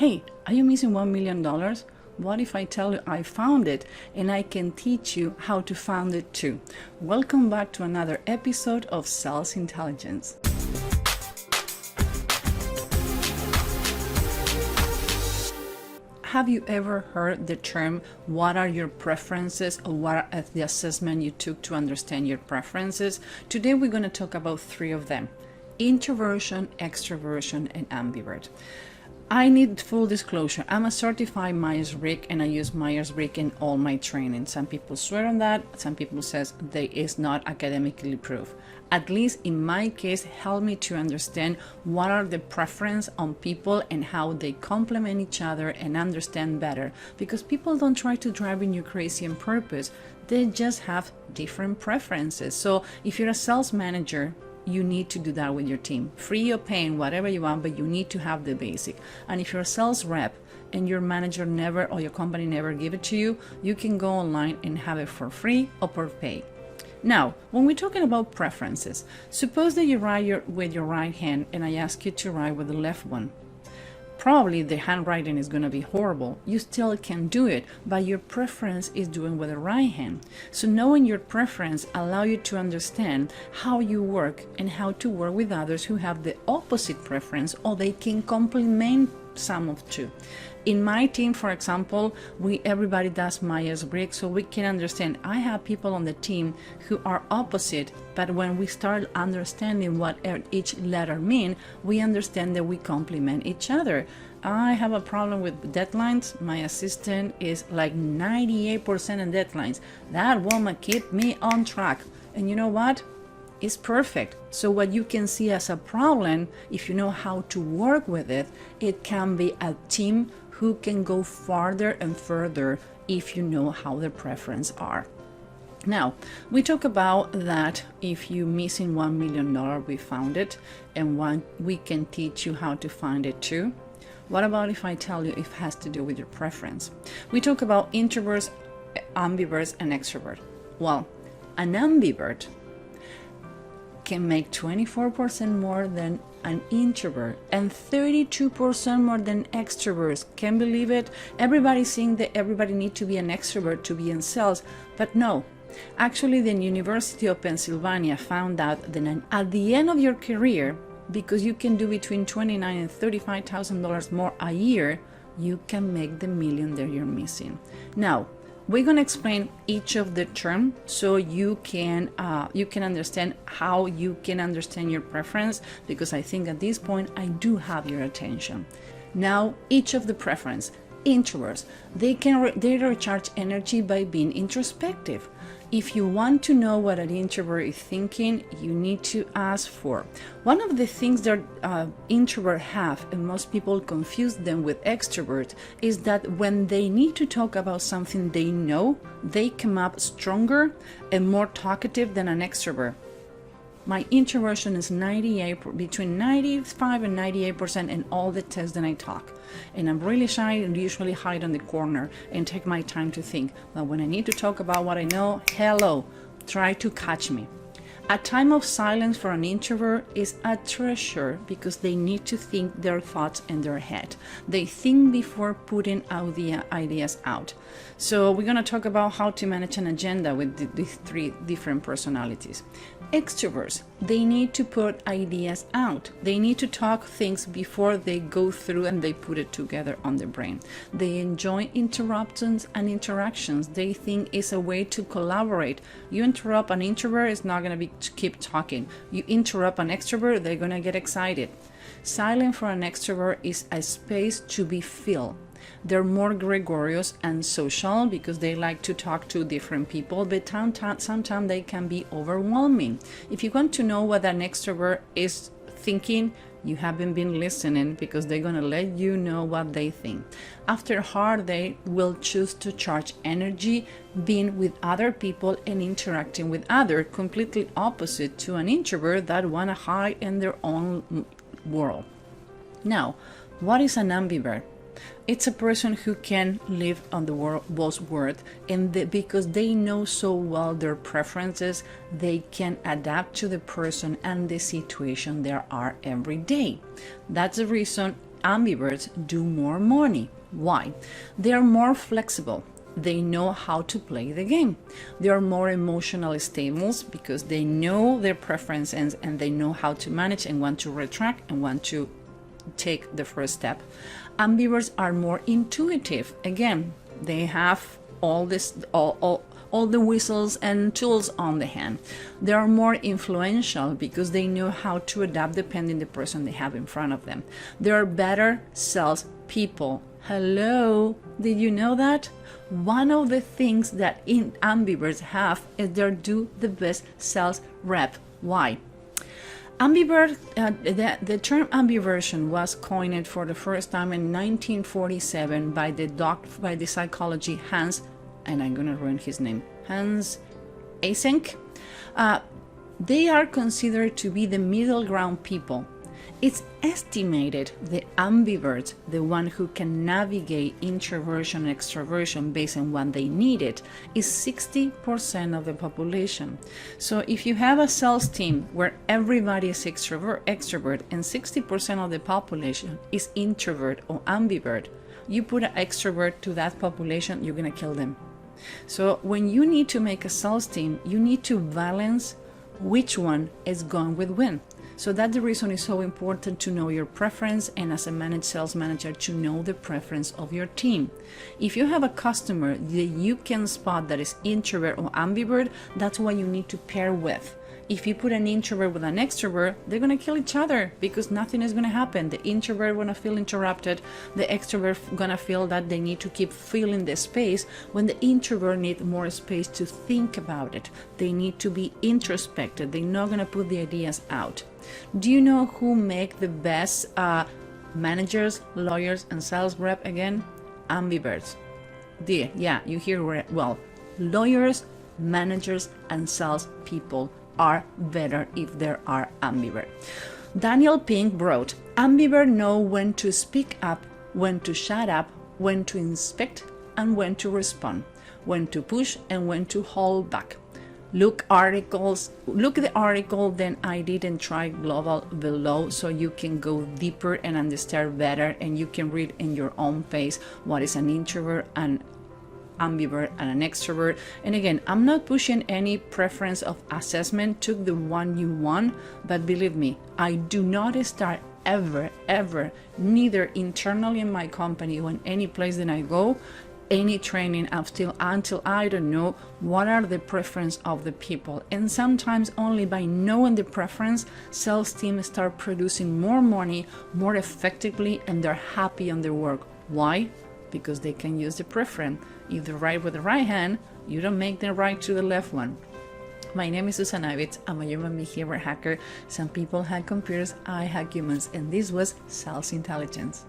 Hey, are you missing $1 million? What if I tell you I found it and I can teach you how to find it too? Welcome back to another episode of Sales Intelligence. Have you ever heard the term, what are your preferences, or what are the assessment you took to understand your preferences? Today we're going to talk about three of them: Introversion, Extroversion, and Ambivert. I need full disclosure. I'm a certified Myers-Briggs and I use Myers-Briggs in all my training. Some people swear on that. Some people says that it's not academically proved. At least in my case, help me to understand what are the preference on people and how they complement each other and understand better. Because people don't try to drive you crazy on purpose. They just have different preferences. So if you're a sales manager, you need to do that with your team. Free or paying, whatever you want, but you need to have the basic. And if you're a sales rep and your manager never or your company never give it to you, you can go online and have it for free or per pay. Now, when we're talking about preferences, suppose that you write with your right hand and I ask you to write with the left one. Probably the handwriting is going to be horrible. You still can do it, but your preference is doing with the right hand. So knowing your preference allows you to understand how you work and how to work with others who have the opposite preference, or they can complement some of two. In my team, for example, everybody does Myers-Briggs, so we can understand. I have people on the team who are opposite, but when we start understanding what each letter mean, we understand that we complement each other. I have a problem with deadlines. My assistant is like 98% in deadlines. That woman keep me on track. And you know what? It's perfect. So what you can see as a problem, if you know how to work with it, it can be a team who can go farther and further if you know how their preference are. Now, we talk about that if you're missing $1 million, we found it, and we can teach you how to find it too. What about if I tell you it has to do with your preference? We talk about introverts, ambiverts, and extrovert. Well, an ambivert can make 24% more than an introvert and 32% more than extroverts. Can believe it? Everybody's saying that everybody needs to be an extrovert to be in sales, but no. Actually, the University of Pennsylvania found out that at the end of your career, because you can do between $29,000 and $35,000 more a year, you can make the million that you're missing. Now, we're going to explain each of the terms so you can understand how you can understand your preference, because I think at this point I do have your attention. Now, each of the preference. Introverts, they recharge energy by being introspective. If you want to know what an introvert is thinking, you need to ask for. One of the things that introverts have, and most people confuse them with extrovert, is that when they need to talk about something they know, they come up stronger and more talkative than an extrovert. My introversion is between 95 and 98% in all the tests that I talk. And I'm really shy and usually hide on the corner and take my time to think. But when I need to talk about what I know, hello, try to catch me. A time of silence for an introvert is a treasure because they need to think their thoughts in their head. They think before putting out the ideas out. So we're going to talk about how to manage an agenda with these three different personalities. Extroverts, they need to put ideas out. They need to talk things before they go through and they put it together on their brain. They enjoy interruptions and interactions. They think it's a way to collaborate. You interrupt an introvert, it's not going to keep talking. You interrupt an extrovert, they're going to get excited. Silence for an extrovert is a space to be filled. They're more gregarious and social because they like to talk to different people, but sometimes they can be overwhelming. If you want to know what an extrovert is thinking, you haven't been listening, because they're going to let you know what they think. After a hard day, will choose to charge energy being with other people and interacting with others, completely opposite to an introvert that want to hide in their own world. Now, what is an ambivert? It's a person who can live on the world's world, and because they know so well their preferences, they can adapt to the person and the situation there are every day. That's the reason Ambiverts do more money. Why? They are more flexible. They know how to play the game. They are more emotionally stable because they know their preferences and they know how to manage and want to retract and want to take the first step. Ambiverts are more intuitive. Again, they have all the whistles and tools on the hand. They are more influential because they know how to adapt depending the person they have in front of them. They are better sales people. Hello, did you know that? One of the things that ambiverts have is they do the best sales rep. Why? Ambivert, the term ambiversion was coined for the first time in 1947 by the psychology Hans, and I'm gonna ruin his name, Hans Eysenck. They are considered to be the middle ground people. It's estimated the ambivert, the one who can navigate introversion and extroversion based on what they needed, is 60% of the population. So if you have a sales team where everybody is extrovert and 60% of the population is introvert or ambivert, you put an extrovert to that population, you're gonna kill them. So when you need to make a sales team, you need to balance which one is going with when. So that's the reason it's so important to know your preference, and as a managed sales manager to know the preference of your team. If you have a customer that you can spot that is introvert or ambivert, that's what you need to pair with. If you put an introvert with an extrovert, they're going to kill each other because nothing is going to happen. The introvert going to feel interrupted. The extrovert going to feel that they need to keep filling the space when the introvert needs more space to think about it. They need to be introspective. They're not going to put the ideas out. Do you know who make the best managers, lawyers, and sales rep again? Ambiverts. Yeah, you hear well. Lawyers, managers, and sales people are better if there are ambivert. Daniel Pink wrote, ambivert know when to speak up, when to shut up, when to inspect, and when to respond, when to push and when to hold back. Look the article then I did and try global below so you can go deeper and understand better, and you can read in your own pace what is an introvert, an ambivert, and an extrovert. And again, I'm not pushing any preference of assessment. Took the one you want, but believe me, I do not start ever, neither internally in my company or in any place that I go, any training until I don't know what are the preference of the people. And sometimes only by knowing the preference, sales teams start producing more money more effectively, and they're happy on their work. Why? Because they can use the preference. If they write with the right hand, you don't make them write to the left one. My name is Susan Ivitz. I'm a human behavior hacker. Some people hack computers, I hack humans, and this was Sales Intelligence.